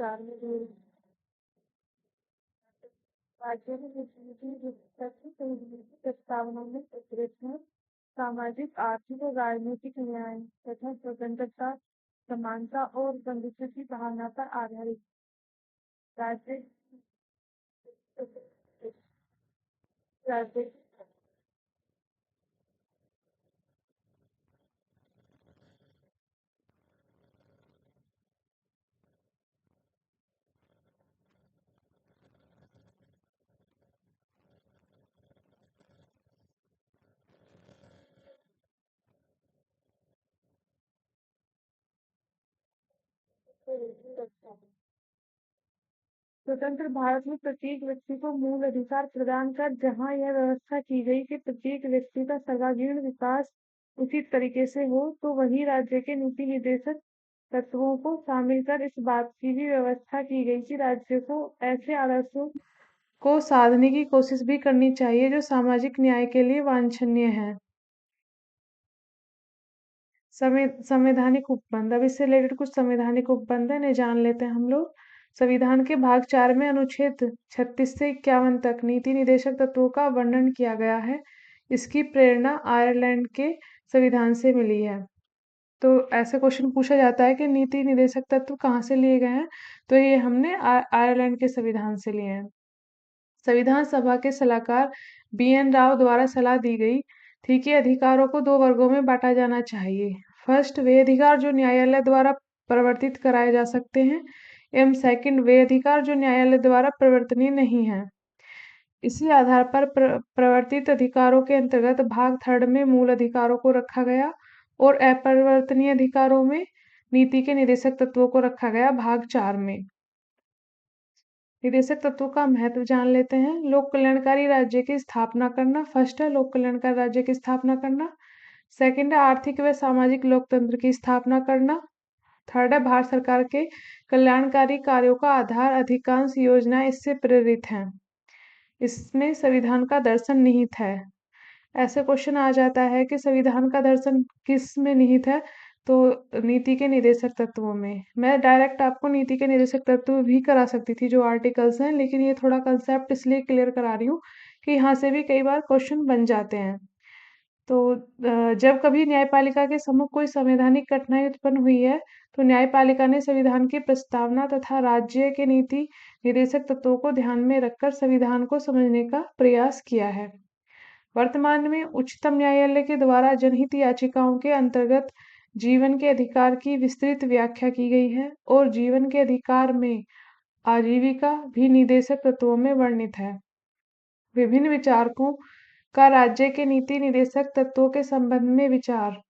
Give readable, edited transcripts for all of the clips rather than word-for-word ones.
चार में राज्य में नीति प्रस्तावना में उत्प्रेक्षण सामाजिक, आर्थिक और राजनीतिक न्याय तथा स्वतंत्रता, समानता और बंधुत्व की भावना पर आधारित राज्य राज्य स्वतंत्र भारत में प्रत्येक व्यक्ति को मूल अधिकार प्रदान कर जहां यह व्यवस्था की गई कि प्रत्येक व्यक्ति का सर्वांगीण विकास उचित तरीके से हो, तो वही राज्य के नीति निर्देशक तत्वों को शामिल कर इस बात की भी व्यवस्था की गई कि राज्य को ऐसे आदर्शों को साधने की कोशिश भी करनी चाहिए जो सामाजिक न्याय के लिए वांछनीय है। संवैधानिक उपबंध। अब इससे रिलेटेड कुछ संवैधानिक उपबंध है, इन्हें जान लेते हैं हम लोग। संविधान के भाग 4 में अनुच्छेद 36 से 51 तक नीति निर्देशक तत्वों का वर्णन किया गया है। इसकी प्रेरणा आयरलैंड के संविधान से मिली है। तो ऐसे क्वेश्चन पूछा जाता है कि नीति निर्देशक तत्व कहाँ से लिए गए हैं, तो ये हमने आयरलैंड के संविधान से लिए हैं। संविधान सभा के सलाहकार BN राव द्वारा सलाह दी गई थी कि अधिकारों को 2 वर्गों में बांटा जाना चाहिए। फर्स्ट, वे अधिकार जो न्यायालय द्वारा प्रवर्तित कराए जा सकते हैं, एवं सेकंड, वे अधिकार जो न्यायालय द्वारा प्रवर्तनीय नहीं है। इसी आधार पर प्रवर्तित अधिकारों के अंतर्गत भाग 3 में मूल अधिकारों को रखा गया और अपरिवर्तनीय अधिकारों में नीति के निर्देशक तत्वों को रखा गया भाग 4 में। निदेशक तत्वों का महत्व जान लेते हैं। लोक कल्याणकारी राज्य की स्थापना करना। फर्स्ट है लोक कल्याणकारी राज्य की स्थापना करना। सेकंड है आर्थिक व सामाजिक लोकतंत्र की स्थापना करना। थर्ड है भारत सरकार के कल्याणकारी कार्यों का आधार अधिकांश योजनाएं इससे प्रेरित हैं। इसमें संविधान का दर्शन निहित है। ऐसे क्वेश्चन आ जाता है कि संविधान का दर्शन किस में निहित है, तो नीति के निर्देशक तत्वों में। मैं डायरेक्ट आपको नीति के निर्देशक तत्व भी करा सकती थी जो आर्टिकल्स हैं, लेकिन ये थोड़ा कंसेप्ट इसलिए क्लियर करा रही हूँ कि यहाँ से भी कई बार क्वेश्चन बन जाते हैं। तो जब कभी न्यायपालिका के सम्मुख कोई संवैधानिक कठिनाई उत्पन्न हुई है, तो न्यायपालिका ने संविधान की प्रस्तावना तथा राज्य के नीति निर्देशक तत्वों को ध्यान में रखकर संविधान को समझने का प्रयास किया है। वर्तमान में उच्चतम न्यायालय के द्वारा जनहित याचिकाओं के अंतर्गत जीवन के अधिकार की विस्तृत व्याख्या की गई है और जीवन के अधिकार में आजीविका भी निर्देशक तत्वों में वर्णित है। विभिन्न विचारकों का राज्य के नीति निर्देशक तत्वों के संबंध में विचार,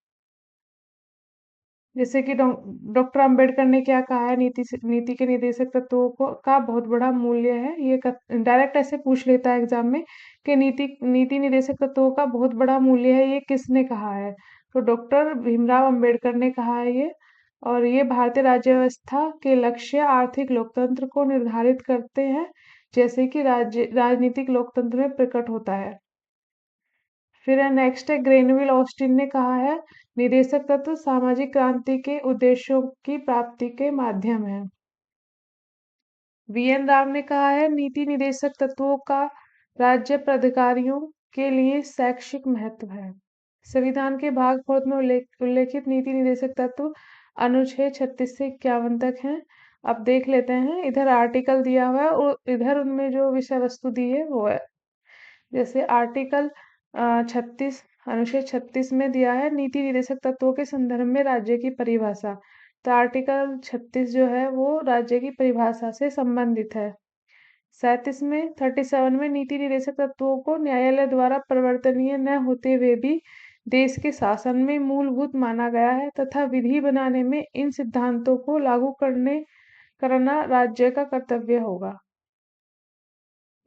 जैसे कि डॉक्टर अंबेडकर ने क्या कहा है, नीति के निर्देशक तत्वों को का बहुत बड़ा मूल्य है। ये डायरेक्ट ऐसे पूछ लेता है एग्जाम में कि नीति निर्देशक तत्वों का बहुत बड़ा मूल्य है, ये किसने कहा है? तो डॉक्टर भीमराव अंबेडकर ने कहा है ये। और ये भारतीय राज्य व्यवस्था के लक्ष्य आर्थिक लोकतंत्र को निर्धारित करते हैं, जैसे कि राजनीतिक लोकतंत्र में प्रकट होता है। फिर नेक्स्ट है ग्रेनविल ऑस्टिन ने कहा है निदेशक तत्व सामाजिक क्रांति के उद्देश्यों की प्राप्ति के माध्यम है। VN राव ने कहा है नीति निदेशक तत्वों का राज्य प्राधिकारियों के लिए शैक्षिक महत्व है। संविधान के भाग 4 में उल्लेखित नीति निदेशक तत्व अनुच्छेद 36 से 51 तक हैं। अब देख लेते हैं, इधर आर्टिकल दिया हुआ है और इधर उनमें जो विषय वस्तु दी है वो है। जैसे आर्टिकल 36 अनुच्छेद 36 में दिया है नीति निर्देशक तत्वों के संदर्भ में राज्य की परिभाषा। तो आर्टिकल 36 जो है वो राज्य की परिभाषा से संबंधित है। 37 में नीति निर्देशक तत्वों को न्यायालय द्वारा परिवर्तनीय न होते हुए भी देश के शासन में मूलभूत माना गया है तथा विधि बनाने में इन सिद्धांतों को लागू करना राज्य का कर्तव्य होगा।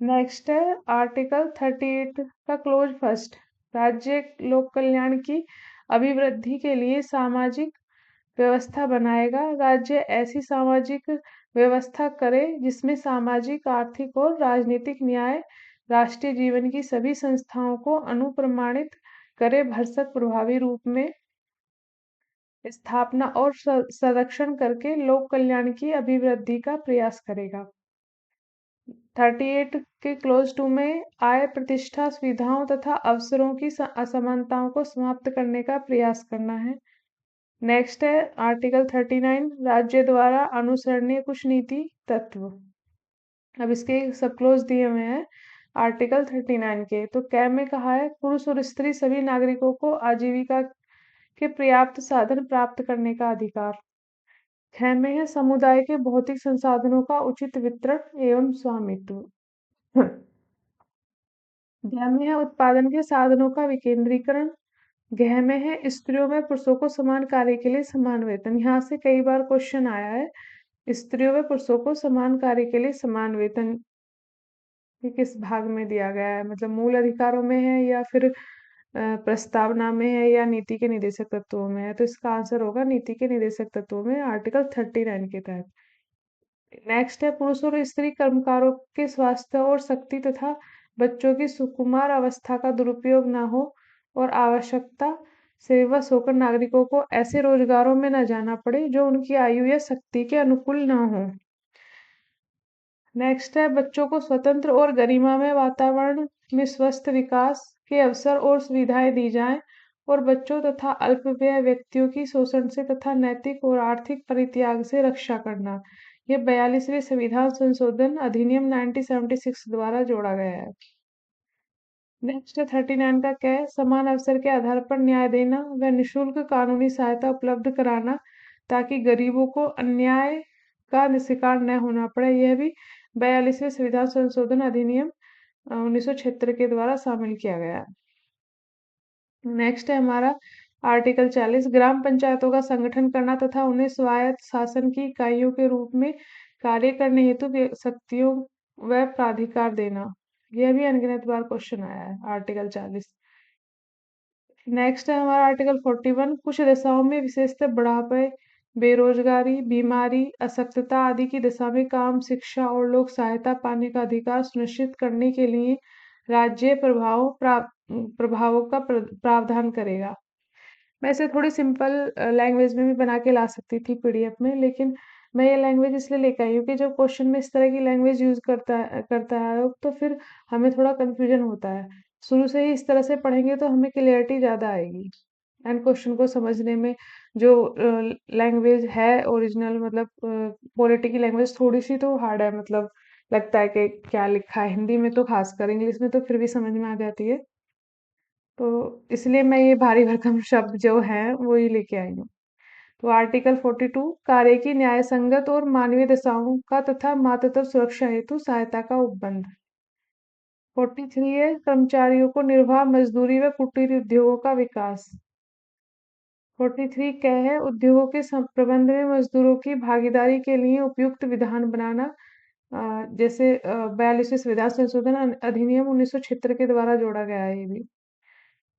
नेक्स्ट है आर्टिकल 38 का क्लोज फर्स्ट, राज्य लोक कल्याण की अभिवृद्धि के लिए सामाजिक व्यवस्था बनाएगा। राज्य ऐसी सामाजिक व्यवस्था करे जिसमें सामाजिक, आर्थिक और राजनीतिक न्याय राष्ट्रीय जीवन की सभी संस्थाओं को अनुप्रमाणित करे, भरसक प्रभावी रूप में स्थापना और संरक्षण करके लोक कल्याण की अभिवृद्धि का प्रयास करेगा। 38 के क्लोज टू में आय, प्रतिष्ठा, सुविधाओं तथा अवसरों की असमानताओं को समाप्त करने का प्रयास करना है। नेक्स्ट है आर्टिकल 39, राज्य द्वारा अनुसरणीय कुछ नीति तत्व। अब इसके सब क्लोज दिए हुए हैं आर्टिकल 39 के। तो कै में कहा है पुरुष और स्त्री सभी नागरिकों को आजीविका के पर्याप्त साधन प्राप्त करने का अधिकार। ख में है समुदाय के भौतिक संसाधनों का उचित वितरण एवं स्वामित्व। ग में है उत्पादन के साधनों का विकेंद्रीकरण। गह में है स्त्रियों में पुरुषों को समान कार्य के लिए समान वेतन। यहाँ से कई बार क्वेश्चन आया है, स्त्रियों व पुरुषों को समान कार्य के लिए समान वेतन, ये किस भाग में दिया गया है, मतलब मूल अधिकारों में है या फिर प्रस्तावना में है या नीति के निर्देशक तत्वों में है। तो इसका आंसर होगा नीति के निर्देशक तत्वों में, आर्टिकल 39 के तहत। नेक्स्ट है पुरुष और स्त्री कर्मकारों के स्वास्थ्य और शक्ति तथा बच्चों की सुकुमार अवस्था का दुरुपयोग न हो और आवश्यकता से विवश होकर नागरिकों को ऐसे रोजगारों में न जाना पड़े जो उनकी आयु या शक्ति के अनुकूल न हो। नेक्स्ट है बच्चों को स्वतंत्र और गरिमामय वातावरण में स्वस्थ विकास के अवसर और सुविधाएं दी जाएं और बच्चों तथा अल्पवयस्क व्यक्तियों की शोषण से तथा नैतिक और आर्थिक परित्याग से रक्षा करना। यह 42वें संविधान संशोधन अधिनियम 1976 द्वारा जोड़ा गया है। नेक्स्ट है 39 का क्या है, समान अवसर के आधार पर न्याय देना व निःशुल्क कानूनी सहायता उपलब्ध कराना ताकि गरीबों को अन्याय का शिकार न होना पड़े। यह भी 42वें संविधान संशोधन अधिनियम 1976 के द्वारा शामिल किया गया है। नेक्स्ट है हमारा आर्टिकल 40, ग्राम पंचायतों का संगठन करना तथा उन्हें स्वायत्त शासन की इकाइयों के रूप में कार्य करने हेतु शक्तियों व प्राधिकार देना। यह भी अनगिनत बार क्वेश्चन आया है आर्टिकल 40। नेक्स्ट है हमारा आर्टिकल 41, कुछ दशाओं में विशेषतः बुढ़ापे, बेरोजगारी, बीमारी, अशक्तता आदि की दशा में काम, शिक्षा और लोक सहायता पाने का अधिकार सुनिश्चित करने के लिए राज्य प्रभावों का प्रावधान करेगा। मैं इसे थोड़ी सिंपल लैंग्वेज में भी बना के ला सकती थी पीडीएफ में, लेकिन मैं ये लैंग्वेज इसलिए लेकर आई हूँ कि जब क्वेश्चन में इस तरह की लैंग्वेज यूज करता है तो फिर हमें थोड़ा कंफ्यूजन होता है। शुरू से ही इस तरह से पढ़ेंगे तो हमें क्लियरिटी ज़्यादा आएगी एंड क्वेश्चन को समझने में। जो लैंग्वेज है ओरिजिनल, मतलब पॉलिटी की लैंग्वेज थोड़ी सी तो हार्ड है, मतलब लगता है कि क्या लिखा है, हिंदी में तो खासकर, इंग्लिश में तो फिर भी समझ में आ जाती है। तो इसलिए मैं ये भारी भरकम शब्द जो हैं वो ही लेके आई हूँ। तो आर्टिकल 42, कार्य की न्याय संगत और मानवीय दशाओं का तथा मातृत्व सुरक्षा हेतु सहायता का उपबंध। 43 है कर्मचारियों को निर्वाह मजदूरी व कुटीर उद्योगों का विकास। 43 क्या है, उद्योगों के प्रबंध में मजदूरों की भागीदारी के लिए उपयुक्त विधान बनाना। जैसे 42वें संविधान संशोधन अधिनियम 1976 के द्वारा जोड़ा गया है ये भी।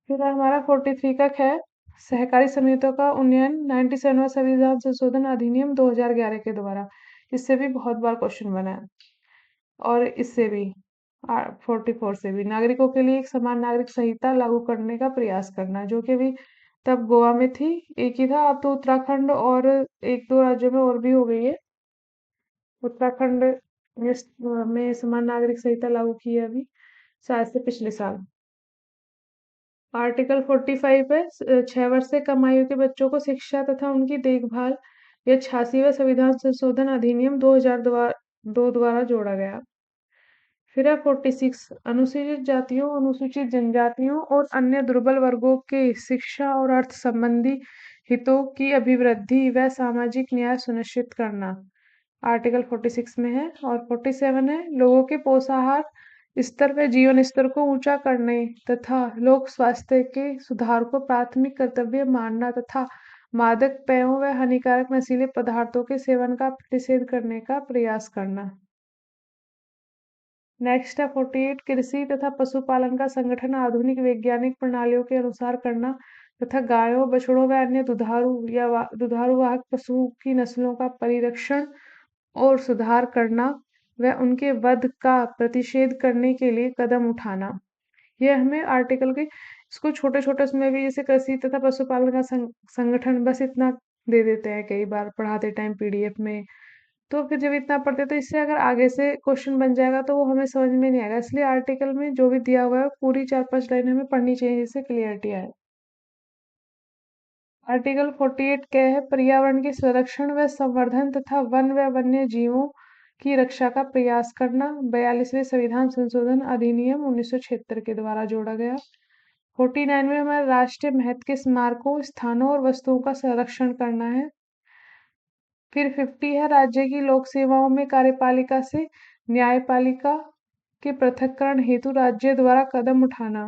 फिर हमारा 43 का है सहकारी समितियों का उन्नयन 97वां संविधान संशोधन अधिनियम 2011 के द्वारा। इससे भी बहुत बार क्वेश्चन बना है। और इससे भी 44 से भी नागरिकों के लिए एक समान नागरिक संहिता लागू करने का प्रयास करना, जो कि भी तब गोवा में थी, एक ही था, अब तो उत्तराखंड और एक दो राज्यों में और भी हो गई है। उत्तराखंड में समान नागरिक संहिता लागू की है अभी शायद से पिछले साल। आर्टिकल 45 है 6 वर्ष से कम आयु के बच्चों को शिक्षा तथा उनकी देखभाल। यह 86वां संविधान संशोधन अधिनियम 2002 द्वारा जोड़ा गया। फिर है 46, अनुसूचित जातियों, अनुसूचित जनजातियों और अन्य दुर्बल वर्गों के शिक्षा और अर्थ संबंधी हितों की अभिवृद्धि व सामाजिक न्याय सुनिश्चित करना। आर्टिकल 46 में है। और 47 है लोगों के पोषाहार स्तर व जीवन स्तर को ऊंचा करने तथा लोक स्वास्थ्य के सुधार को प्राथमिक कर्तव्य मानना तथा मादक पेयों व हानिकारक नशीले पदार्थों के सेवन का प्रतिषेध करने का प्रयास करना। नेक्स्ट है 48, कृषि तथा पशुपालन का संगठन आधुनिक वैज्ञानिक प्रणालियों के अनुसार करना तथा गायों, बछड़ों व अन्य दुधारू वाहक पशुओं की नस्लों का परिरक्षण और सुधार करना व उनके वध का प्रतिषेध करने के लिए कदम उठाना। यह हमें आर्टिकल के इसको छोटे-छोटे उसमें भी जैसे कृषि तथा पशुपालन का संगठन बस इतना दे देते हैं कई बार पढ़ाते टाइम पीडीएफ में। तो फिर जब इतना पढ़ते तो इससे अगर आगे से क्वेश्चन बन जाएगा तो वो हमें समझ में नहीं आएगा। इसलिए आर्टिकल में जो भी दिया हुआ है पूरी 4-5 लाइन हमें पढ़नी चाहिए जिससे क्लियरिटी आए। आर्टिकल 48 क्या है? पर्यावरण के संरक्षण व संवर्धन तथा वन व वन्य जीवों की रक्षा का प्रयास करना 42वें संविधान संशोधन अधिनियम 1976 के द्वारा जोड़ा गया। 49 में हमारे राष्ट्रीय महत्व के स्मारकों, स्थानों और वस्तुओं का संरक्षण करना है। फिर 50 है राज्य की लोक सेवाओं में कार्यपालिका से न्यायपालिका के पृथक्करण हेतु राज्य द्वारा कदम उठाना।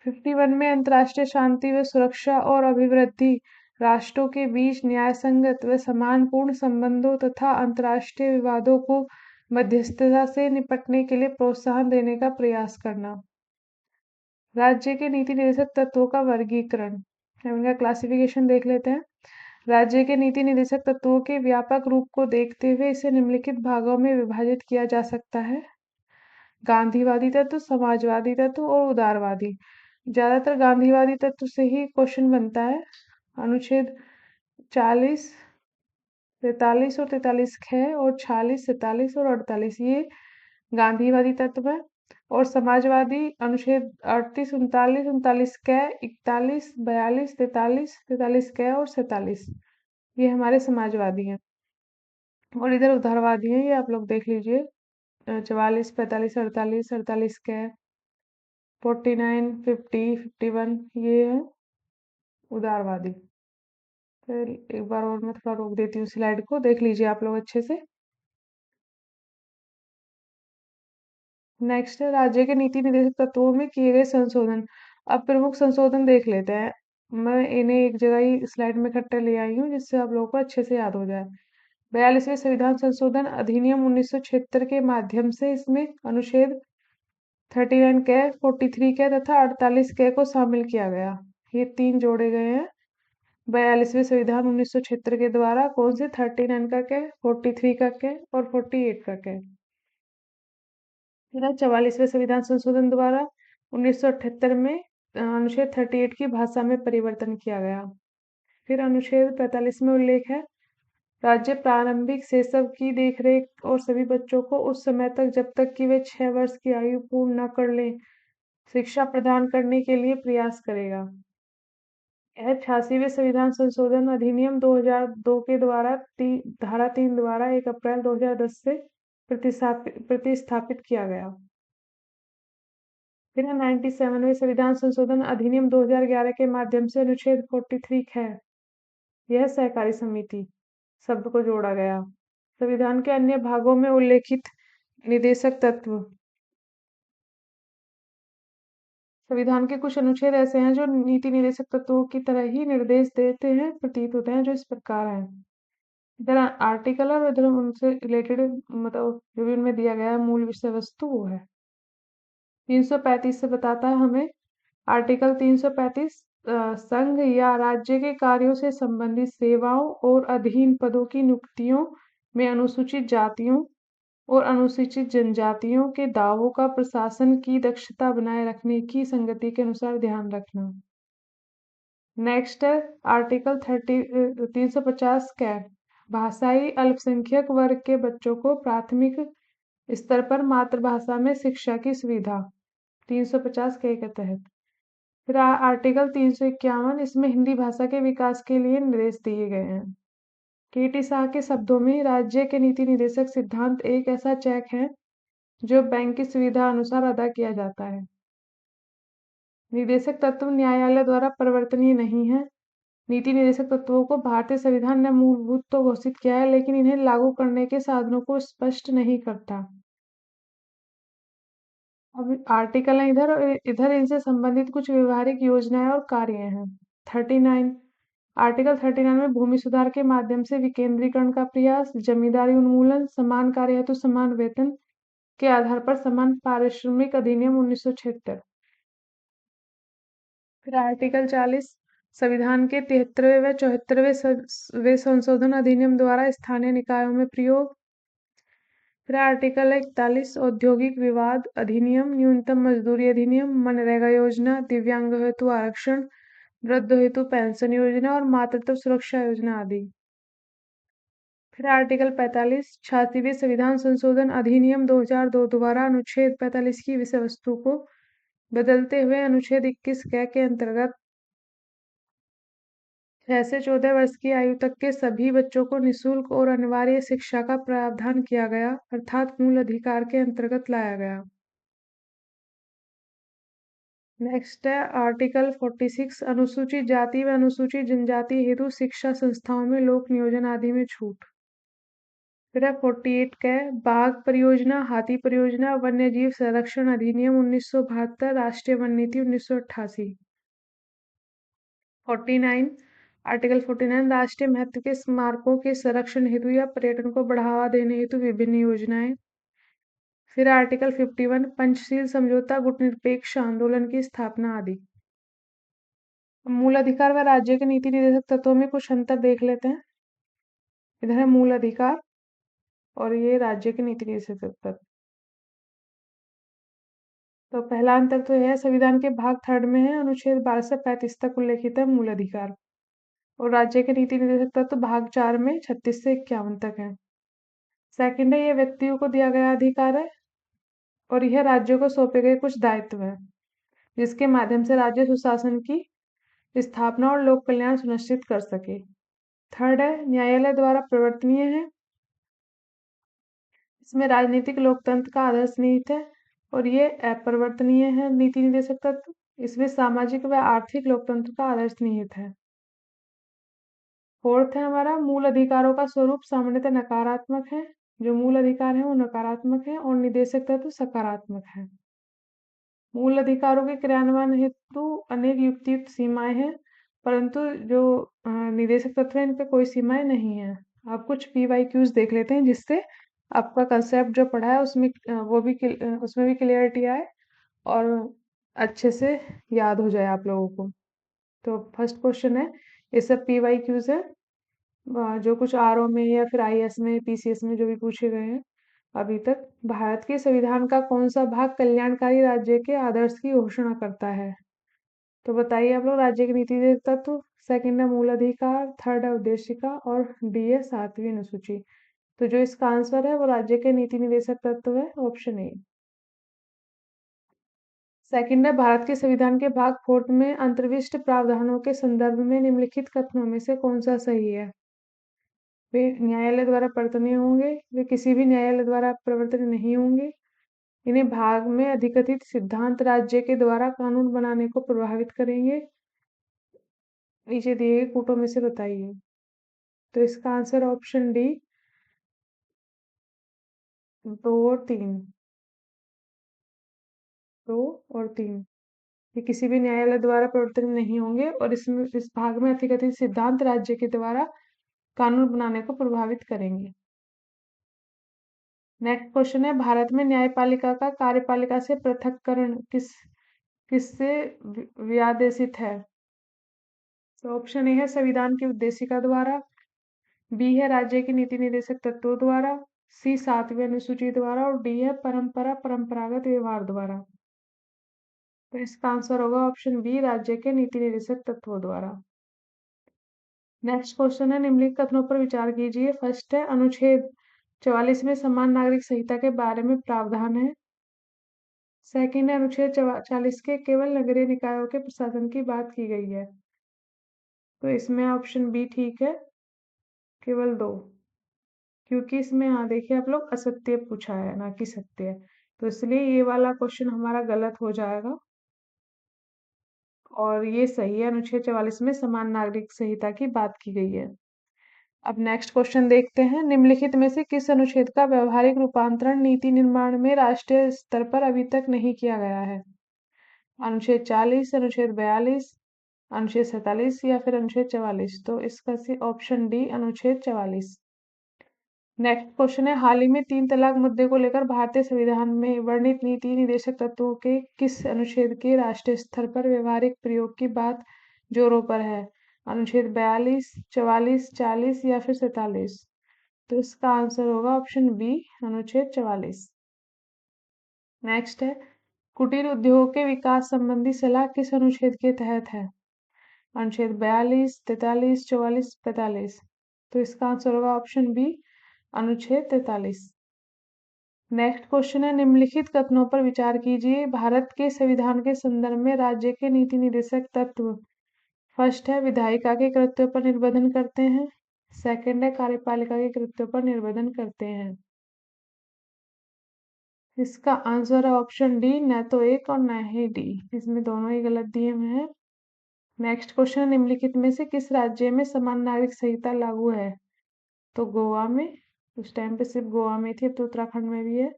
51 में अंतर्राष्ट्रीय शांति व सुरक्षा और अभिवृद्धि राष्ट्रों के बीच न्यायसंगत व सम्मानपूर्ण संबंधों तथा अंतर्राष्ट्रीय विवादों को मध्यस्थता से निपटने के लिए प्रोत्साहन देने का प्रयास करना। राज्य के नीति निर्देशक तत्वों का वर्गीकरण, हम इनका क्लासिफिकेशन देख लेते हैं। राज्य के नीति निर्देशक तत्वों के व्यापक रूप को देखते हुए इसे निम्नलिखित भागों में विभाजित किया जा सकता है। गांधीवादी तत्व, समाजवादी तत्व और उदारवादी। ज्यादातर गांधीवादी तत्व से ही क्वेश्चन बनता है। अनुच्छेद 40, 43 और 43 ख और 46, 47 और 48 ये गांधीवादी तत्व है। और समाजवादी अनुच्छेद 38, 39, 39 क, 41, 42, 43, 43 क और 47 ये हमारे समाजवादी हैं। और इधर उदारवादी हैं, ये आप लोग देख लीजिए 44, 45, 48, 48 क, 49, 50, 51 ये है उदारवादी। फिर एक बार और मैं थोड़ा रोक देती हूँ स्लाइड को, देख लीजिए आप लोग अच्छे से। नेक्स्ट है राज्य के नीति निर्देशक तत्वों में किए गए संशोधन। अब प्रमुख संशोधन देख लेते हैं। मैं इन्हें एक जगह ही स्लाइड में इकट्ठे ले आई हूँ जिससे आप लोगों को अच्छे से याद हो जाए। 42वें संविधान संशोधन अधिनियम 1976 के माध्यम से इसमें अनुच्छेद 39 क, 43 क तथा 48 क को शामिल किया गया। ये 3 जोड़े गए हैं 42वें संविधान 1976 के द्वारा। कौन से? 39 का क, 43 का क और 48 का क। फिर 44वें संविधान संशोधन द्वारा 1978 में अनुच्छेद 38 की भाषा में परिवर्तन किया गया। फिर अनुच्छेद 45 में उल्लेख है राज्य प्रारंभिक शैशव की देखरेख और सभी बच्चों को उस समय तक जब तक कि वे 6 वर्ष की आयु पूर्ण न कर लें शिक्षा प्रदान करने के लिए प्रयास करेगा। यह 86वें संविधान संशोधन अधिनियम 2002 के द्वारा धारा 3 द्वारा 1 अप्रैल 2010 से प्रतिस्थापित किया गया। फिर 97वें संविधान संशोधन अधिनियम 2011 के माध्यम से अनुच्छेद 43 है यह सहकारी समिति शब्द को जोड़ा गया। संविधान के अन्य भागों में उल्लेखित निदेशक तत्व। संविधान के कुछ अनुच्छेद ऐसे हैं जो नीति निदेशक तत्वों की तरह ही निर्देश देते हैं, प्रतीत होते हैं, जो इस प्रकार हैं। इधर आर्टिकल और इधर उनसे रिलेटेड मतलब जो भी उनमें दिया गया है मूल विषय वस्तु वो है। 335 से बताता है हमें आर्टिकल 335 संघ या राज्य के कार्यों से संबंधित सेवाओं और अधीन पदों की नियुक्तियों में अनुसूचित जातियों और अनुसूचित जनजातियों के दावों का प्रशासन की दक्षता बनाए रखने की संगति के अनुसार ध्यान रखना। नेक्स्ट है आर्टिकल 350 क्या भाषाई अल्पसंख्यक वर्ग के बच्चों को प्राथमिक स्तर पर मातृभाषा में शिक्षा की सुविधा 350 के तहत। फिर आर्टिकल 351 इसमें हिंदी भाषा के विकास के लिए निर्देश दिए गए हैं। केटी शाह के शब्दों में राज्य के नीति निर्देशक सिद्धांत एक ऐसा चेक है जो बैंक की सुविधा अनुसार अदा किया जाता है। निर्देशक तत्व न्यायालय द्वारा परिवर्तनीय नहीं है। नीति निर्देशक तत्वों को भारतीय संविधान ने मूलभूत तो घोषित किया है लेकिन इन्हें लागू करने के साधनों को स्पष्ट नहीं करता। अब आर्टिकल है इधर और इधर इनसे संबंधित कुछ व्यवहारिक योजनाएं और कार्य हैं। 39 आर्टिकल 39 में भूमि सुधार के माध्यम से विकेंद्रीकरण का प्रयास, जमींदारी उन्मूलन, समान कार्य हेतु समान वेतन के आधार पर समान पारिश्रमिक अधिनियम 1976। फिर आर्टिकल 40 संविधान के 73वें व 74वें संशोधन अधिनियम द्वारा स्थानीय निकायों में प्रयोग। फिर आर्टिकल 41 औद्योगिक विवाद अधिनियम, न्यूनतम मजदूरी अधिनियम, मनरेगा योजना, दिव्यांगों हेतु आरक्षण, वृद्धों हेतु पेंशन योजना और मातृत्व सुरक्षा योजना आदि। फिर आर्टिकल 45 86वें संविधान संशोधन अधिनियम 2002 द्वारा अनुच्छेद 45 की विषय वस्तु को बदलते हुए अनुच्छेद 21 के अंतर्गत 6 से 14 वर्ष की आयु तक के सभी बच्चों को निःशुल्क और अनिवार्य शिक्षा का प्रावधान किया गया, अर्थात मूल अधिकार के अंतर्गत लाया गया। नेक्स्ट है आर्टिकल 46 अनुसूचित जाति व अनुसूचित जनजाति हेतु शिक्षा संस्थाओं में लोक नियोजन आदि में छूट। फिर है 48 का बाघ परियोजना, हाथी परियोजना, वन्य जीव संरक्षण अधिनियम 1972, राष्ट्रीय वन नीति 1988। 49 आर्टिकल 49 राष्ट्रीय महत्व के स्मारकों के संरक्षण हेतु या पर्यटन को बढ़ावा देने हेतु विभिन्न योजनाएं। फिर आर्टिकल 51 पंचशील समझौता गुटनिरपेक्ष आंदोलन की स्थापना आदि। मूल अधिकार व राज्य के नीति निर्देशक तत्वों में कुछ अंतर देख लेते हैं। इधर है मूल अधिकार और ये राज्य के नीति निर्देशक तत्व। तो पहला अंतर तो यह संविधान के भाग 3 में है, अनुच्छेद 12 से 35 तक उल्लेखित है मूल अधिकार, और राज्य के नीति निर्देशक तत्व भाग 4 में 36 से 51 तक है। सेकंड है, यह व्यक्तियों को दिया गया अधिकार है और यह राज्यों को सौंपे गए कुछ दायित्व है, जिसके माध्यम से राज्य सुशासन की स्थापना और लोक कल्याण सुनिश्चित कर सके। थर्ड है, न्यायालय द्वारा प्रवर्तनीय है, इसमें राजनीतिक लोकतंत्र का आदर्श निहित है, और ये अपरिवर्तनीय है नीति निर्देशक तत्व, इसमें सामाजिक व आर्थिक लोकतंत्र का आदर्श निहित है। फोर्थ है हमारा, मूल अधिकारों का स्वरूप सामान्यतः नकारात्मक है, जो मूल अधिकार है वो नकारात्मक है और निर्देशक तत्व सकारात्मक है। मूल अधिकारों के क्रियान्वयन हेतु अनेक युक्तियुक्त सीमाएं हैं, परंतु जो निर्देशक तत्व है इन पे कोई सीमाएं नहीं है। आप कुछ PYQs देख लेते हैं जिससे आपका कंसेप्ट जो पढ़ा है उसमें उसमें भी क्लियरिटी आए और अच्छे से याद हो जाए आप लोगों को। तो फर्स्ट क्वेश्चन है, ये सब PYQs है जो कुछ RO में या फिर IS में PCS में जो भी पूछे गए हैं अभी तक। भारत के संविधान का कौन सा भाग कल्याणकारी राज्य के आदर्श की घोषणा करता है? तो बताइए आप लोग। राज्य की नीति निर्देशक तत्व, सेकंड है मूल अधिकार, थर्ड है उद्देशिका और डी है 7वीं अनुसूची। तो जो इसका आंसर है वो राज्य के नीति निर्देशक तत्व है, ऑप्शन ए। सेकंड है, भारत के संविधान के भाग 4 में अंतर्विष्ट प्रावधानों के संदर्भ में निम्नलिखित कथनों में से कौन सा सही है? वे न्यायालय द्वारा प्रवर्तनीय होंगे, वे किसी भी न्यायालय द्वारा प्रवर्तनीय नहीं होंगे, इन्हें भाग में अधिकथित सिद्धांत राज्य के द्वारा कानून बनाने को प्रभावित करेंगे, नीचे दिए गए कूटों में से बताइए। तो इसका आंसर ऑप्शन डी 2 और 3। 2 और 3 ये किसी भी न्यायालय द्वारा प्रवर्तनीय नहीं होंगे और इसमें इस भाग में अधिकथित सिद्धांत राज्य के द्वारा कानून बनाने को प्रभावित करेंगे। नेक्स्ट क्वेश्चन है, भारत में न्यायपालिका का कार्यपालिका से पृथक्करण किससे व्यादेशित है? तो ऑप्शन ए है संविधान की उद्देशिका द्वारा, बी है राज्य की नीति निर्देशक तत्वों द्वारा, सी 7वीं अनुसूची द्वारा और डी है परंपरागत व्यवहार द्वारा। तो इसका आंसर होगा ऑप्शन बी, राज्य के नीति निर्देशक तत्वों द्वारा। नेक्स्ट क्वेश्चन है, निम्नलिखित कथनों पर विचार कीजिए। फर्स्ट है, अनुच्छेद 44 में समान नागरिक संहिता के बारे में प्रावधान है। सेकंड है, अनुच्छेद 40 के केवल नगरीय निकायों के प्रशासन की बात की गई है। तो इसमें ऑप्शन बी ठीक है, केवल 2, क्योंकि इसमें यहाँ देखिए आप लोग असत्य पूछा है ना कि सत्य, तो इसलिए ये वाला क्वेश्चन हमारा गलत हो जाएगा और ये सही है, अनुच्छेद 44 में समान नागरिक संहिता की बात की गई है। अब नेक्स्ट क्वेश्चन देखते हैं, निम्नलिखित में से किस अनुच्छेद का व्यवहारिक रूपांतरण नीति निर्माण में राष्ट्रीय स्तर पर अभी तक नहीं किया गया है? अनुच्छेद 40, अनुच्छेद 42, अनुच्छेद 47 या फिर अनुच्छेद 44? तो इसका ऑप्शन डी, अनुच्छेद 44। नेक्स्ट क्वेश्चन है, हाल ही में 3 तलाक मुद्दे को लेकर भारतीय संविधान में वर्णित नीति निर्देशक तत्वों के किस अनुच्छेद के राष्ट्रीय स्तर पर व्यवहारिक प्रयोग की बात जोरों पर है? अनुच्छेद 42, 44, 40 या फिर 47? तो इसका आंसर होगा ऑप्शन बी, अनुच्छेद 44। नेक्स्ट है, कुटीर उद्योग के विकास संबंधी सलाह किस अनुच्छेद के तहत है? अनुच्छेद 42, 43, 44, 45। तो इसका आंसर होगा ऑप्शन बी, अनुच्छेद 43। नेक्स्ट क्वेश्चन है, निम्नलिखित कथनों पर विचार कीजिए। भारत के संविधान के संदर्भ में राज्य के नीति निर्देशक तत्व। फर्स्ट है, विधायिका के कृत्यों पर निर्बंधन करते हैं। सेकंड है, कार्यपालिका के कृत्यों पर निर्बंधन करते हैं। इसका आंसर है ऑप्शन डी, न तो एक और न ही डी, इसमें दोनों ही गलत दिए हुए हैं। नेक्स्ट क्वेश्चन, निम्नलिखित में से किस राज्य में समान नागरिक संहिता लागू है? तो गोवा में, उस टाइम पे सिर्फ गोवा में थी, अब तो उत्तराखंड में भी है।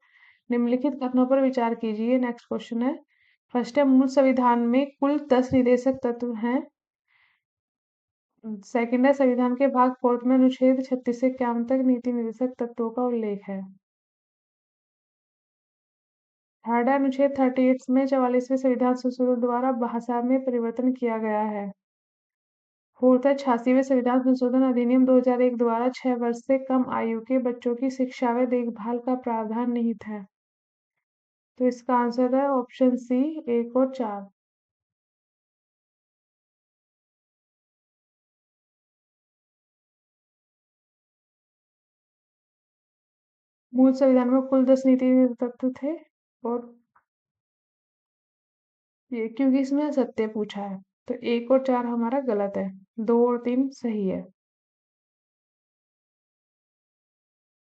निम्नलिखित कथनों पर विचार कीजिए। नेक्स्ट क्वेश्चन है, फर्स्ट है, मूल संविधान में कुल 10 निदेशक तत्व हैं। सेकंड है, संविधान के भाग 4 में अनुच्छेद 36 से 51 तक नीति निर्देशक तत्वों का उल्लेख है। थर्ड है, अनुच्छेद 38 में 44वें संविधान संशोधन द्वारा भाषा में परिवर्तन किया गया है। फोर्थ है, 86वें संविधान संशोधन अधिनियम 2001 द्वारा 6 वर्ष से कम आयु के बच्चों की शिक्षा व देखभाल का प्रावधान निहित है। तो इसका आंसर है ऑप्शन सी, 1 और 4। मूल संविधान में कुल 10 नीति तत्व थे, और ये क्योंकि इसमें सत्य पूछा है, तो 1 और 4 हमारा गलत है, 2 और 3 सही है।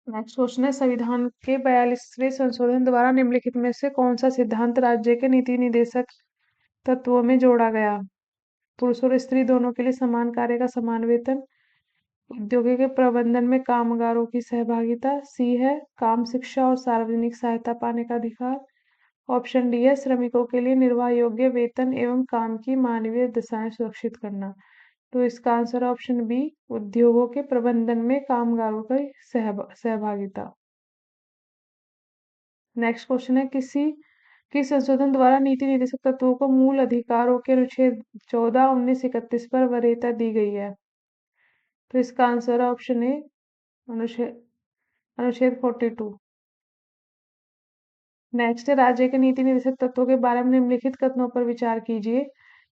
नेक्स्ट क्वेश्चन है, संविधान के 42वें संशोधन द्वारा निम्नलिखित में से कौन सा सिद्धांत राज्य के नीति निर्देशक तत्वों में जोड़ा गया? पुरुष और स्त्री दोनों के लिए समान कार्य का समान वेतन, औद्योगिक प्रबंधन में कामगारों की सहभागिता, सी है काम शिक्षा और सार्वजनिक सहायता पाने का अधिकार, ऑप्शन डी है श्रमिकों के लिए निर्वाह योग्य वेतन एवं काम की मानवीय दशाएं सुरक्षित करना। तो इसका आंसर ऑप्शन बी, उद्योगों के प्रबंधन में कामगारों की सहभागिता। नेक्स्ट क्वेश्चन है, किस संशोधन द्वारा नीति निर्देशक तत्वों को मूल अधिकारों के अनुच्छेद 14, 19, 31 पर वरीयता दी गई है? तो इसका आंसर है ऑप्शन ए, अनुच्छेद अनुच्छेद 42। नेक्स्ट है, राज्य के नीति निर्देशक तत्वों के बारे में निम्नलिखित कथनों पर विचार कीजिए।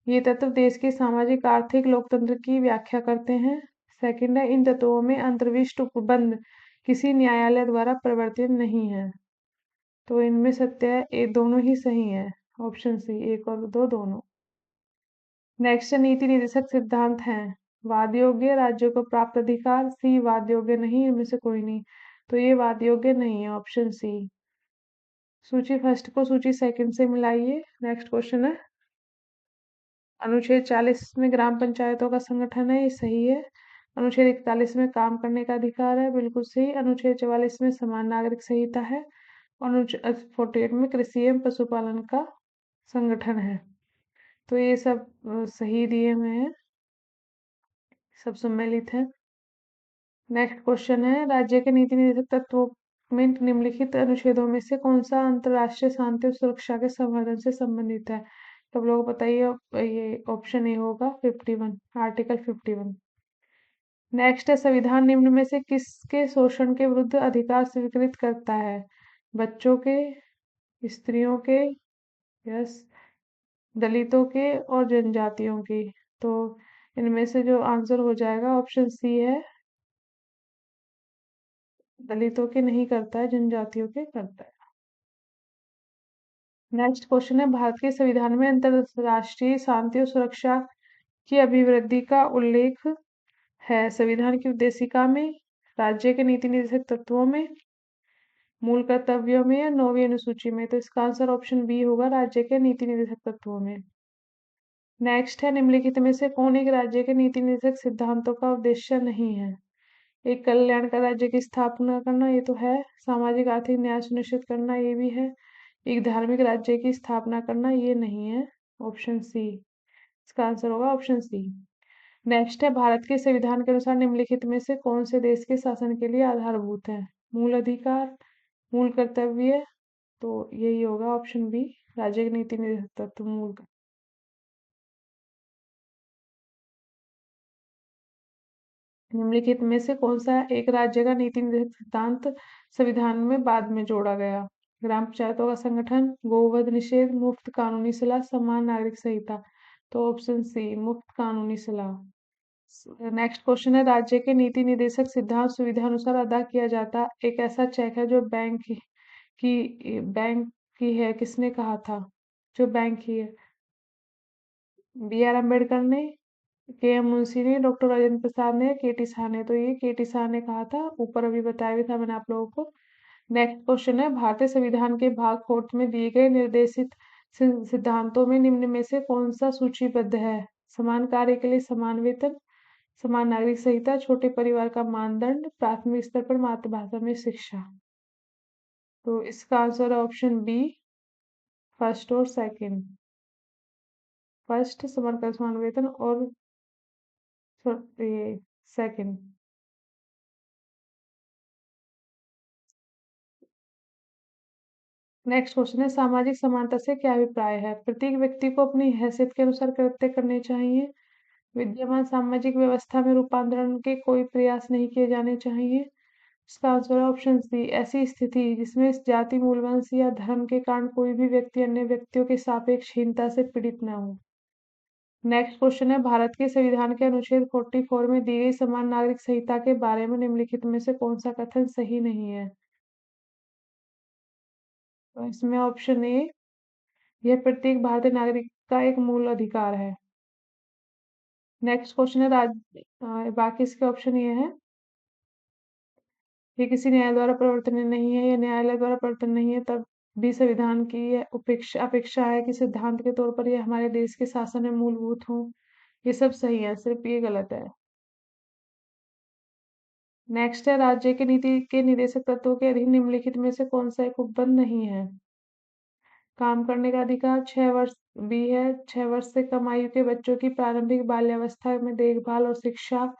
ये तत्व देश के सामाजिक आर्थिक लोकतंत्र की व्याख्या करते हैं। सेकंड है, इन तत्वों में अंतर्विष्ट उपबंध किसी न्यायालय द्वारा प्रवर्तित नहीं है। तो इनमें सत्य है, ये दोनों ही सही है, ऑप्शन सी, 1 और 2 दोनों। नेक्स्ट नीति निर्देशक सिद्धांत हैं, वाद योग्य, राज्यों को प्राप्त अधिकार, सी वाद योग्य नहीं, इनमें से कोई नहीं, तो ये वाद योग्य नहीं है, ऑप्शन सी। सूची फर्स्ट को सूची सेकंड से मिलाइए। नेक्स्ट क्वेश्चन है, अनुच्छेद 40 में ग्राम पंचायतों का संगठन है, ये सही है। अनुच्छेद 41 में काम करने का अधिकार है, बिल्कुल सही। अनुच्छेद 44 में समान नागरिक संहिता है, और अनुच्छेद 48 में कृषि एवं पशुपालन का संगठन है। तो ये सब सही दिए हुए हैं, सब सम्मिलित है। नेक्स्ट क्वेश्चन है, राज्य के नीति निर्देशक तत्वों में निम्नलिखित अनुच्छेदों में से कौन सा अंतर्राष्ट्रीय शांति और सुरक्षा के संवर्धन से संबंधित है? तो आप लोगों को बताइए, ये ऑप्शन ए होगा 51, आर्टिकल 51। नेक्स्ट है, संविधान निम्न में से किसके शोषण के विरुद्ध अधिकार स्वीकृत करता है? बच्चों के, स्त्रियों के, यस, दलितों के और जनजातियों की। तो इनमें से जो आंसर हो जाएगा ऑप्शन सी है, दलितों के नहीं करता है, जनजातियों के करता है। नेक्स्ट क्वेश्चन है, भारत के संविधान में अंतरराष्ट्रीय शांति और सुरक्षा की अभिवृद्धि का उल्लेख है? संविधान की उद्देशिका में, राज्य के नीति निर्देशक तत्वों में, मूल कर्तव्यों में, या 9वीं अनुसूची में? तो इसका आंसर ऑप्शन बी होगा, राज्य के नीति निर्देशक तत्वों में। नेक्स्ट है, निम्नलिखित में से कौन एक राज्य के नीति निर्देशक सिद्धांतों का उद्देश्य नहीं है? एक कल्याणकारी राज्य की स्थापना करना, ये तो है। सामाजिक आर्थिक न्याय सुनिश्चित करना, ये भी है। एक धार्मिक राज्य की स्थापना करना, ये नहीं है, ऑप्शन सी। इसका आंसर होगा ऑप्शन सी। नेक्स्ट है, भारत के संविधान के अनुसार निम्नलिखित में से कौन से देश के शासन के लिए आधारभूत है? मूल अधिकार, मूल कर्तव्य, तो यही होगा ऑप्शन बी, राज्य के नीति निर्देशक तत्व मूल। निम्नलिखित में से कौन सा एक राज्य का नीति निर्धारण सिद्धांत संविधान में बाद में जोड़ा गया? ग्राम पंचायतों का संगठन, गोवध निषेध, मुफ्त कानूनी सलाह, समान नागरिक संहिता। तो ऑप्शन सी, मुफ्त कानूनी सलाह। नेक्स्ट क्वेश्चन है, राज्य के नीति निर्देशक सिद्धांत सुविधा अनुसार अदा किया जाता एक ऐसा चेक है जो बैंक की है, किसने कहा था? जो बैंक की है, बी आर अम्बेडकर ने, के एम मुंशी ने, डॉक्टर राजेंद्र प्रसाद ने, के टी शाह ने। तो ये के टी शाह ने कहा था, ऊपर अभी बताया भी था मैंने आप लोगों को। नेक्स्ट क्वेश्चन है, भारतीय संविधान के भाग 4 में दिए गए निर्देशित सिद्धांतों में निम्न में से कौन सा सूचीबद्ध है? समान कार्य के लिए समान वेतन, समान नागरिक संहिता, छोटे परिवार का मानदंड, प्राथमिक स्तर पर मातृभाषा में शिक्षा। तो इसका आंसर है ऑप्शन बी, फर्स्ट और सेकंड। फर्स्ट समान कार्य समान वेतन और ये सेकंड। नेक्स्ट क्वेश्चन है, सामाजिक समानता से क्या अभिप्राय है? प्रत्येक व्यक्ति को अपनी हैसियत के अनुसार कृत्य करने चाहिए, विद्यमान सामाजिक व्यवस्था में रूपांतरण के कोई प्रयास नहीं किए जाने चाहिए। इसका आंसर है ऑप्शन सी, ऐसी स्थिति जिसमें जाति, मूल वंश या धर्म के कारण कोई भी व्यक्ति अन्य व्यक्तियों के सापेक्ष हीनता से पीड़ित न हो। नेक्स्ट क्वेश्चन है, भारत के संविधान के अनुच्छेद 44 में दी गई समान नागरिक संहिता के बारे में निम्नलिखित में से कौन सा कथन सही नहीं है? तो इसमें ऑप्शन ए, यह प्रत्येक भारतीय नागरिक का एक मूल अधिकार है। नेक्स्ट क्वेश्चन है, बाकी इसके ऑप्शन ये है, ये किसी न्याय द्वारा प्रवर्तन नहीं है, या न्यायालय द्वारा प्रवर्तन नहीं है, तब भी संविधान की यह अपेक्षा है कि सिद्धांत के तौर पर यह हमारे देश के शासन में मूलभूत हो। ये सब सही है, सिर्फ ये गलत है। नेक्स्ट है, राज्य के नीति के निर्देशक तत्वों के अधीन निम्नलिखित में से कौन सा एक उपबंध नहीं है? काम करने का अधिकार, 6 वर्ष। बी है 6 वर्ष से कम आयु के बच्चों की प्रारंभिक बाल्यावस्था में देखभाल और शिक्षा।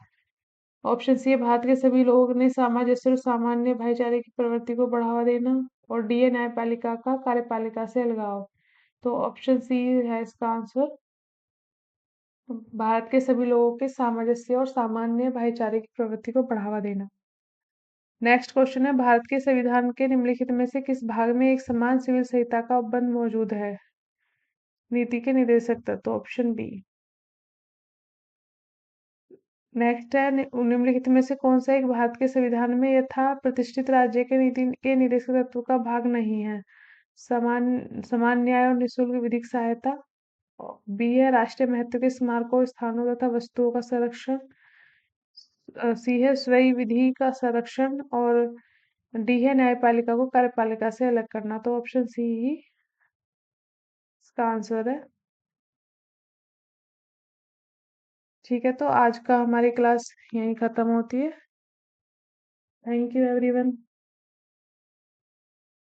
ऑप्शन सी है, भारत के सभी लोगों ने सामंजस्य और सामान्य भाईचारे की प्रवृत्ति को बढ़ावा देना। और डी है न्यायपालिका का कार्यपालिका से अलगाव। तो ऑप्शन सी है इसका आंसर, भारत के सभी लोगों के सामंजस्य और सामान्य भाईचारे की प्रवृत्ति को बढ़ावा देना। नेक्स्ट क्वेश्चन है, भारत के संविधान के निम्नलिखित में से किस भाग में एक समान सिविल संहिता का उपबंध मौजूद है? नीति के निर्देशक तत्व। Option B. नेक्स्ट है, निम्नलिखित में से कौन सा एक भारत के संविधान में यथा प्रतिष्ठित राज्य के नीति के निर्देशक तत्व का भाग नहीं है? समान समान न्याय और निःशुल्क विधिक सहायता। बी है राष्ट्रीय महत्व के स्मारकों, स्थानों तथा वस्तुओं का संरक्षण। सी है स्वयं विधि का संरक्षण। और डी है न्यायपालिका को कार्यपालिका से अलग करना। तो ऑप्शन सी ही इसका आंसर है। ठीक है, तो आज का हमारी क्लास यहीं खत्म होती है। Thank you everyone.